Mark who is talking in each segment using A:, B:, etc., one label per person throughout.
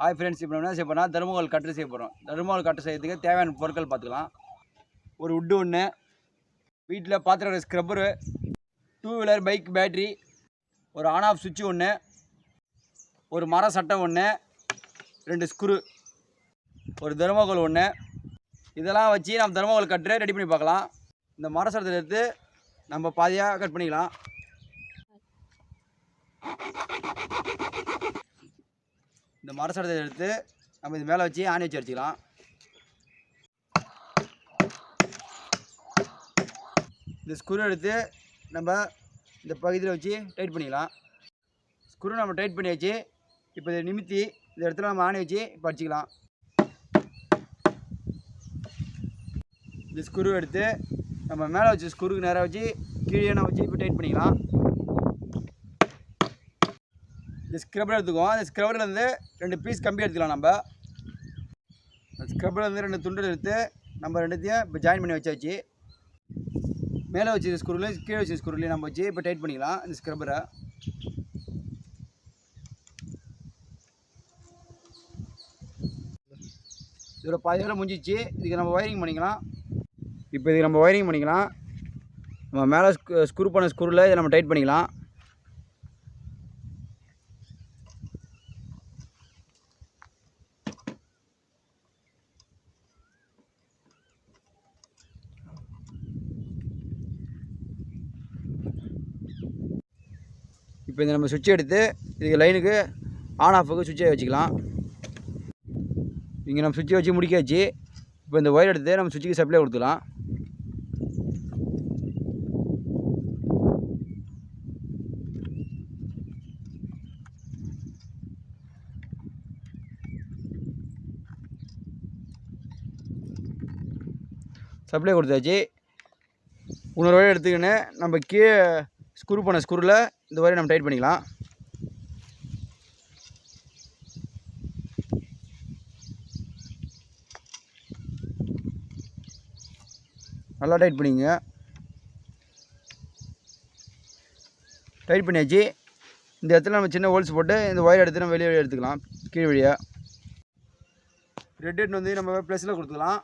A: Hi friends, இப்போ என்ன செய்ய போகிறோம், தெர்மோகால் கட்டர் செய்ய போகிறோம். தெர்மோகால் கட்டர் செய்யறதுக்கு தேவையான பொருட்கள் பார்த்துக்கலாம். ஒரு உட்டு ஒன்று, வீட்டில் பாத்திரம் ஸ்க்ரப்பரு, 2 வீலர் பைக் பேட்ரி, ஒரு ஆன் ஆஃப் சுவிட்சு ஒன்று, ஒரு மர சட்டை ஒன்று, 2 ஸ்க்ரூ, ஒரு தெர்மோகால் ஒன்று. இதெல்லாம் வச்சு நம்ம தெர்மோகால் கட்டரை ரெடி பண்ணி பார்க்கலாம். இந்த மர சட்டத்தை எடுத்து நம்ம பாதியாக கட் பண்ணிக்கலாம். இந்த மர சட்டத்தை எடுத்து நம்ம இது மேலே வச்சு ஆணி வச்சு அடிச்சிக்கலாம். இந்த ஸ்க்ரூ எடுத்து நம்ம இந்த பகுதியில் வச்சு டைட் பண்ணிக்கலாம். ஸ்க்ரூ நம்ம டைட் பண்ணி வச்சு இப்போ இதை நிமித்தி இந்த இடத்துல நம்ம ஆணி வச்சு இப்போ அடிச்சிக்கலாம். இந்த ஸ்க்ரூ எடுத்து நம்ம மேலே வச்சு ஸ்க்ரூக்கு நேராக வச்சு கீழே வச்சு இப்போ டைட் பண்ணிக்கலாம். இந்த ஸ்க்ரப்பர் எடுத்துக்குவோம். அந்த ஸ்க்ரப்பர்லேருந்து 2 பீஸ் கம்பி எடுத்துக்கலாம். நம்ம ஸ்க்ரப்பர்லேருந்து 2 துண்டு எடுத்து நம்ம ரெண்டுத்தையும் இப்போ ஜாயின் பண்ணி வச்சாச்சு. மேலே வச்சு ஸ்க்ரூலையும் கீழே வச்சு ஸ்க்ரூலையும் நம்ம வச்சு இப்போ டைட் பண்ணிக்கலாம். இந்த ஸ்க்ரப்பரை இதோட பாதி வேலை முடிஞ்சிச்சு. இதுக்கு நம்ம ஒயரிங் பண்ணிக்கலாம். இப்போ இதுக்கு நம்ம ஒயரிங் பண்ணிக்கலாம். நம்ம மேலே ஸ்க்ரூ பண்ண ஸ்க்ரூவில் இதை நம்ம டைட் பண்ணிக்கலாம். இப்போ இந்த நம்ம சுவிட்ச் எடுத்து இதுக்கு லைனுக்கு ஆன் ஆஃபுக்கு சுவிட்சை வச்சுக்கலாம். இங்கே நம்ம சுவிட்சை வச்சு முடிக்காச்சு. இப்போ இந்த ஒயர் எடுத்து நம்ம சுவிட்சுக்கு சப்ளை கொடுத்துக்கலாம். சப்ளை கொடுத்தாச்சு. இன்னொரு ஒயர் எடுத்துக்கின்னு நம்ம கீழே ஸ்க்ரூ பண்ண ஸ்க்ரூவில் இந்த வரையும் நம்ம டைட் பண்ணிக்கலாம். நல்லா டைட் பண்ணிங்க. டைட் பண்ணியாச்சு. இந்த இடத்துல நம்ம சின்ன ஹோல்ஸ் போட்டு இந்த ஒயர் எடுத்து நம்ம வெளியே எடுத்துக்கலாம். கீழ் வழியாக ரெட் ஹெட் வந்து நம்ம ப்ளஸில் கொடுத்துக்கலாம்.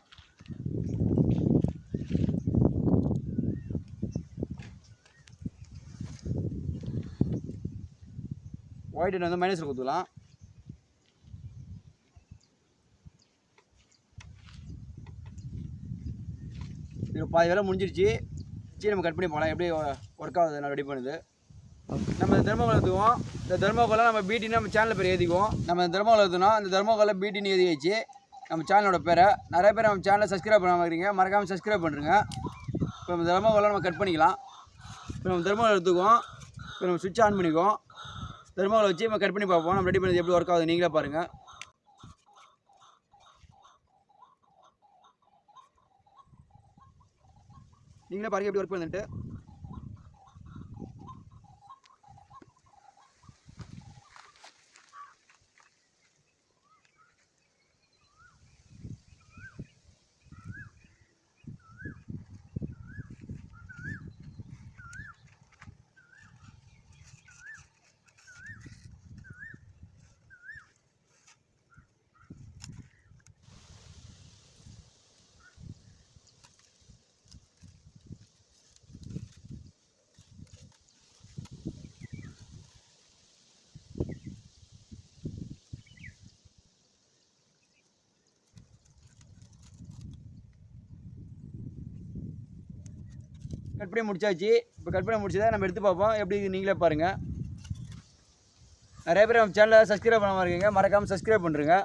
A: ஒயிட் ஹெட் வந்து மைனஸில் கொடுத்துக்கலாம். இது பாதி வேலை முடிஞ்சிருச்சு. சரி, நம்ம கட் பண்ணி போகலாம். எப்படி ஒர்க் ஆகுது நான் ரெடி பண்ணுது. நம்ம இந்த தெர்மோகால் எடுத்துக்குவோம். இந்த தெர்மோகாலை நம்ம பிடின்னு நம்ம சேனலில் பேர் எழுதிக்குவோம். நம்ம இந்த தெர்மோகால் எடுத்துனோம். இந்த தெர்மோகாலை பிடின்னு எழுதி வச்சு நம்ம சேனலோட பேரை நிறைய பேர் நம்ம சேனலை சப்ஸ்கிரைப் பண்ணாமல் இருக்கீங்க. மறக்காமல் சப்ஸ்கிரைப் பண்ணுறேங்க. இப்போ நம்ம தெர்மோகாலை நம்ம கட் பண்ணிக்கலாம். இப்போ நம்ம தெர்மோகால் எடுத்துக்குவோம். இப்போ நம்ம சுவிட்ச் ஆன் பண்ணிக்குவோம். தெர்மோகால் வச்சு நம்ம கட் பண்ணி பார்ப்போம். நம்ம ரெடி பண்ணது எப்படி ஒர்க் ஆகுது நீங்களே பாருங்கள். நீங்களே பாருங்கள் எப்படி ஒர்க் பண்ணிட்டு. கட் பண்ணி முடிச்சாச்சு. இப்போ கட் பண்ணி முடிச்சதை நம்ம எடுத்து பார்ப்போம். எப்படி நீங்களே பாருங்கள். நிறைய பேர் நம்ம சேனலை சப்ஸ்கிரைப் பண்ணாமல் இருக்கீங்க. மறக்காமல் சப்ஸ்கிரைப் பண்ணுறேங்க.